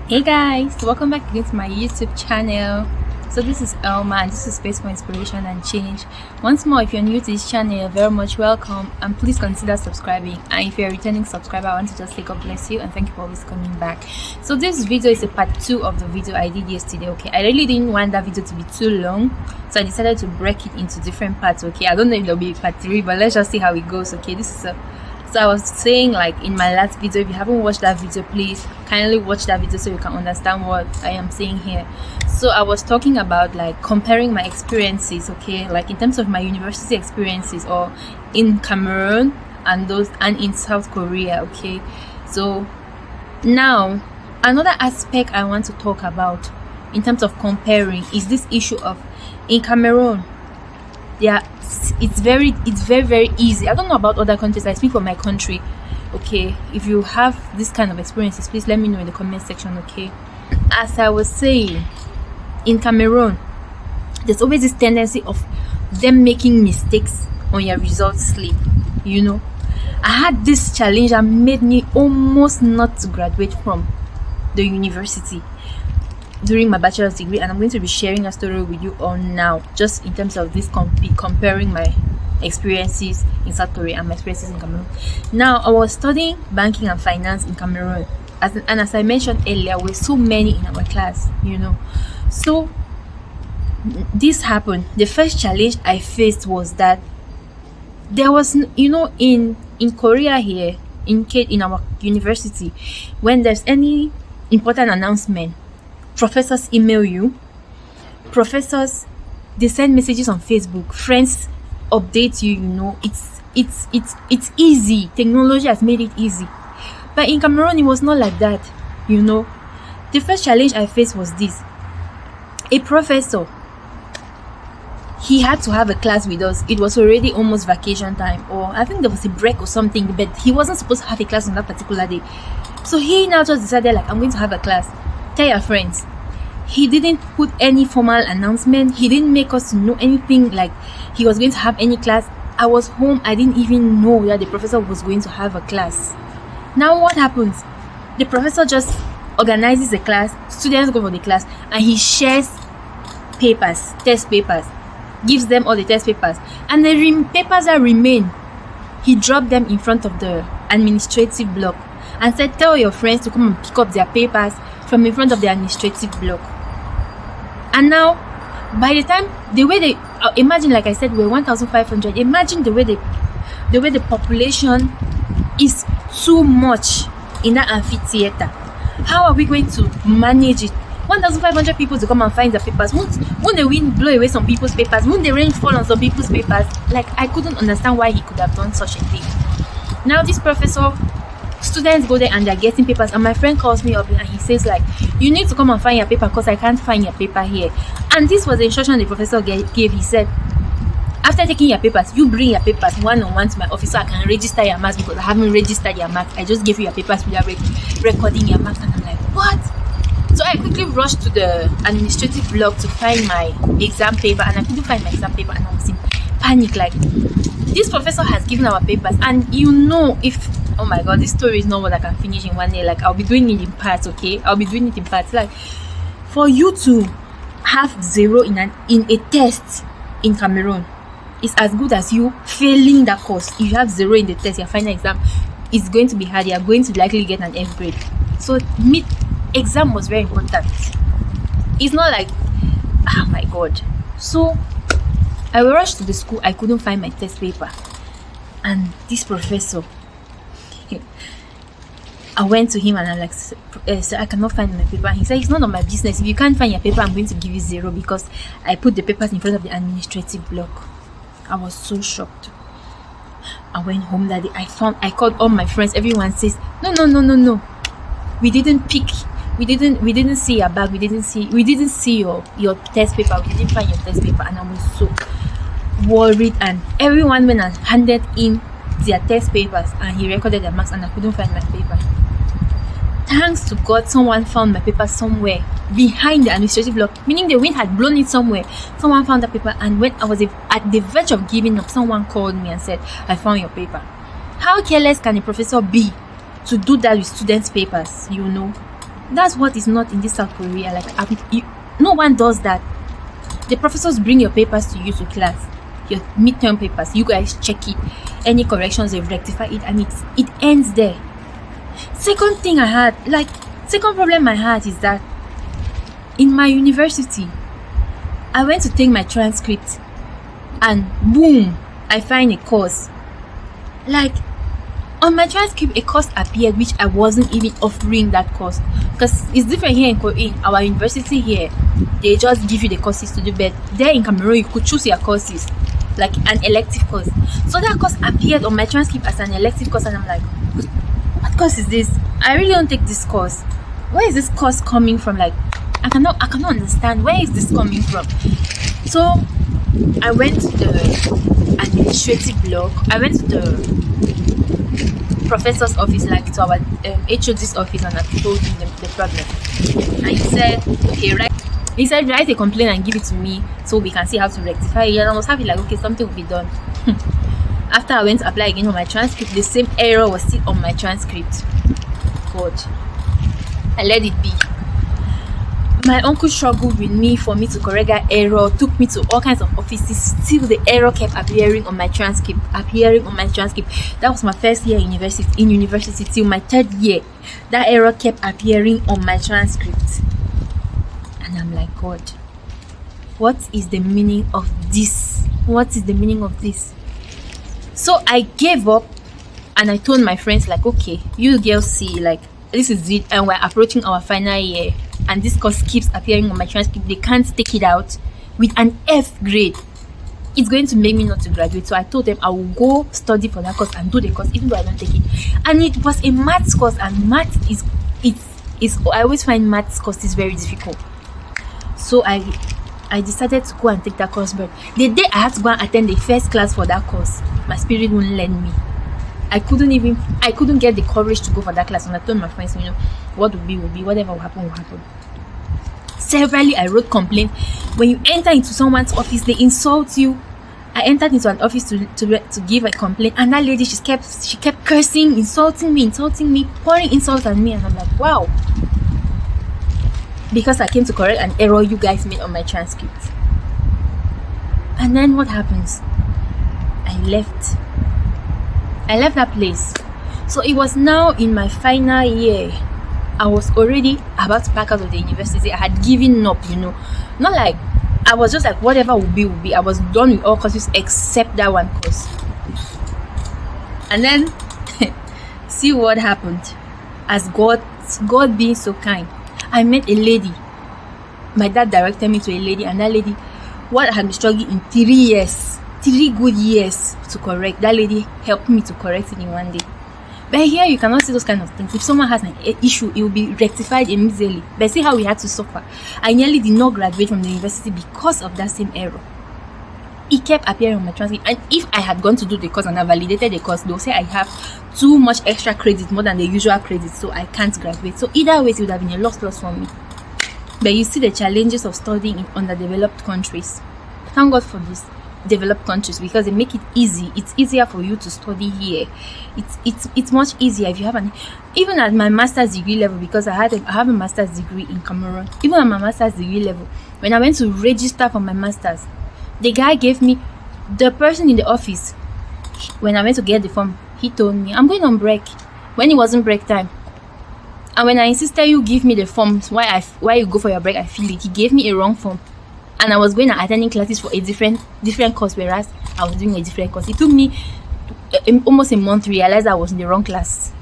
Hey guys, welcome back again to my YouTube channel. So this is Elma and this is Space for Inspiration and Change. Once more, if you're new to this channel, you're very much welcome and please consider subscribing. And if you're a returning subscriber, I want to just say God bless you and thank you for always coming back. So this video is a part 2 of the video I did yesterday. Okay, I really didn't want that video to be too long, so I decided to break it into different parts. Okay, I don't know if there'll be part 3, but let's just see how it goes. Okay, so I was saying, like in my last video, if you haven't watched that video, please kindly watch that video so you can understand what I am saying here. So I was talking about like comparing my experiences, okay, like in terms of my university experiences or in Cameroon and in South Korea. Okay, so now another aspect I want to talk about in terms of comparing is this issue of in Cameroon. Yeah, it's very easy. I don't know about other countries, I speak for my country. Okay, if you have this kind of experiences, please let me know in the comment section. Okay, as I was saying, in Cameroon there's always this tendency of them making mistakes on your results slip. I had this challenge that made me almost not to graduate from the university during my bachelor's degree, and I'm going to be sharing a story with you all now, just in terms of this comparing my experiences in South Korea and my experiences in Cameroon. Now, I was studying banking and finance in Cameroon, and as I mentioned earlier, we're so many in our class. So this happened. The first challenge I faced was that there was, in Korea here, in our university, when there's any important announcement, professors email you, they send messages on Facebook, friends update you. It's easy. Technology has made it easy, but in Cameroon it was not like that. The first challenge I faced was this: a professor, he had to have a class with us. It was already almost vacation time, or I think there was a break or something, but he wasn't supposed to have a class on that particular day. So he now just decided, like, I'm going to have a class. Tell your friends. He didn't put any formal announcement. He didn't make us know anything like he was going to have any class. I was home. I didn't even know that the professor was going to have a class. Now what happens? The professor just organizes a class. Students go for the class and he shares papers, test papers, gives them all the test papers, and the papers that remain, he dropped them in front of the administrative block and said, tell your friends to come and pick up their papers from in front of the administrative block. And now, by the time, the way they imagine, like I said, we're 1,500. Imagine the way the population is too much in that amphitheater. How are we going to manage it? 1,500 people to come and find the papers. Won't the wind blow away some people's papers? Won't the rain fall on some people's papers? Like, I couldn't understand why he could have done such a thing. Now this professor, students go there and they're getting papers, and my friend calls me up and he says, like, you need to come and find your paper because I can't find your paper here. And this was the instruction the professor gave. He said, after taking your papers, you bring your papers one-on-one to my office so I can register your marks, because I haven't registered your marks. I just gave you your papers without recording your marks. And I'm like, what? So I quickly rushed to the administrative block to find my exam paper, and I couldn't find my exam paper, and I was in panic. Like, this professor has given our papers, and if, oh my god, this story is not what I can finish in one day. Like, I'll be doing it in parts. Okay, I'll be doing it in parts. Like, for you to have 0 in a test in Cameroon is as good as you failing that course. If you have 0 in the test, your final exam is going to be hard. You're going to likely get an F grade. So exam was very important. It's not like, oh my god. So I rushed to the school. I couldn't find my test paper, and this professor, I went to him and I'm like, sir, I cannot find my paper. And he said, it's none of my business. If you can't find your paper, I'm going to give you 0 because I put the papers in front of the administrative block. I was so shocked. I went home that day. I called all my friends. Everyone says, no. We didn't see your bag. We didn't see your test paper. We didn't find your test paper. And I was so worried. And everyone went and handed in their test papers, and he recorded their marks, and I couldn't find my paper. Thanks to God, someone found my paper somewhere behind the administrative block, meaning the wind had blown it somewhere. Someone found the paper, and when I was at the verge of giving up, someone called me and said, I found your paper. How careless can a professor be to do that with students' papers, That's what is not in this South Korea. Like, no one does that. The professors bring your papers to you to class, your midterm papers. You guys check it. Any corrections, they rectify it, and it ends there. Second problem I had is that in my university, I went to take my transcript, and boom, I find a course. Like, on my transcript, a course appeared which I wasn't even offering that course, because it's different here in our university here. They just give you the courses to do, but there in Cameroon, you could choose your courses, like an elective course. So that course appeared on my transcript as an elective course, and I'm like, what course is this? I really don't take this course. Where is this course coming from? Like, I cannot understand. Where is this coming from? So I went to the administrative block. I went to the professor's office, like to our HOD's office, and I told him the problem. And he said, okay, right. He said, write a complaint and give it to me so we can see how to rectify it. And I was happy, like, okay, something will be done. After I went to apply again on my transcript, the same error was still on my transcript. God, I let it be. My uncle struggled with me for me to correct that error, took me to all kinds of offices. Still, the error kept appearing on my transcript. That was my first year in university till my third year. That error kept appearing on my transcript. And I'm like, God, what is the meaning of this? What is the meaning of this? So I gave up, and I told my friends, like, okay, you girls see, like, this is it, and we're approaching our final year, and this course keeps appearing on my transcript. They can't take it out with an F grade. It's going to make me not to graduate. So I told them I will go study for that course and do the course, even though I don't take it. And it was a maths course, and maths is I always find maths courses very difficult. So I decided to go and take that course, but the day I had to go and attend the first class for that course, my spirit wouldn't let me. I couldn't get the courage to go for that class. And I told my friends, what will be, whatever will happen, will happen. Severally, I wrote complaints. When you enter into someone's office, they insult you. I entered into an office to give a complaint, and that lady, she kept cursing, insulting me, pouring insults at me, and I'm like, wow. Because I came to correct an error you guys made on my transcript. And then what happens? I left that place. So it was now in my final year. I was already about to pack out of the university. I had given up, Not like, I was just like, whatever will be. I was done with all courses except that one course. And then, see what happened. As God being so kind, I met a lady. My dad directed me to a lady, and that lady, what I had been struggling in 3 good years to correct, that lady helped me to correct it in one day. But here you cannot see those kind of things. If someone has an issue, it will be rectified immediately. But see how we had to suffer. I nearly did not graduate from the university because of that same error. It kept appearing on my transcript, and if I had gone to do the course and I validated the course, they'll say I have too much extra credit, more than the usual credit, so I can't graduate. So either way, it would have been a loss for me. But you see the challenges of studying in underdeveloped countries. Thank God for this developed countries, because they make it easy. It's easier for you to study here. It's much easier if you have even at my master's degree level, because I have a master's degree in Cameroon. Even at my master's degree level, when I went to register for my master's, the guy gave me, the person in the office, when I went to get the form, he told me, I'm going on break, when it wasn't break time. And when I insisted you give me the forms, why you go for your break, I feel it. He gave me a wrong form. And I was going and attending classes for a different course, whereas I was doing a different course. It took me almost a month to realize I was in the wrong class.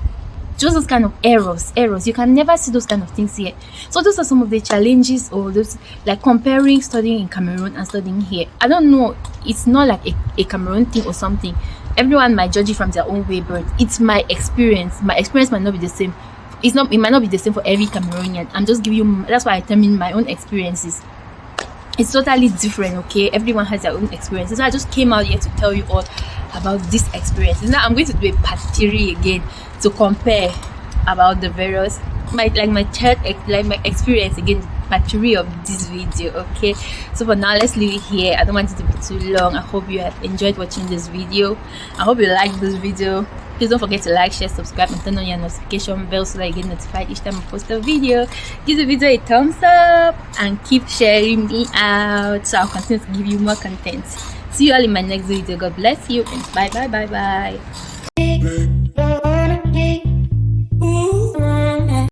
Just those kind of errors. You can never see those kind of things here. So those are some of the challenges, or those, like, comparing studying in Cameroon and studying here. I don't know. It's not like a Cameroon thing or something. Everyone might judge it from their own way, but it's my experience. My experience might not be the same. It might not be the same for every Cameroonian. I'm just giving you. That's why I determine my own experiences. It's totally different, okay? Everyone has their own experiences. So I just came out here to tell you all about this experience. Now I'm going to do a part 3 again to compare about the various my experience again, part 3 of this video. Okay, so for now, let's leave it here. I don't want it to be too long. I hope you have enjoyed watching this video. I hope you liked this video. Please don't forget to like, share, subscribe, and turn on your notification bell so that you get notified each time I post a video. Give the video a thumbs up and keep sharing me out so I'll continue to give you more content. See you all in my next video. God bless you and bye bye.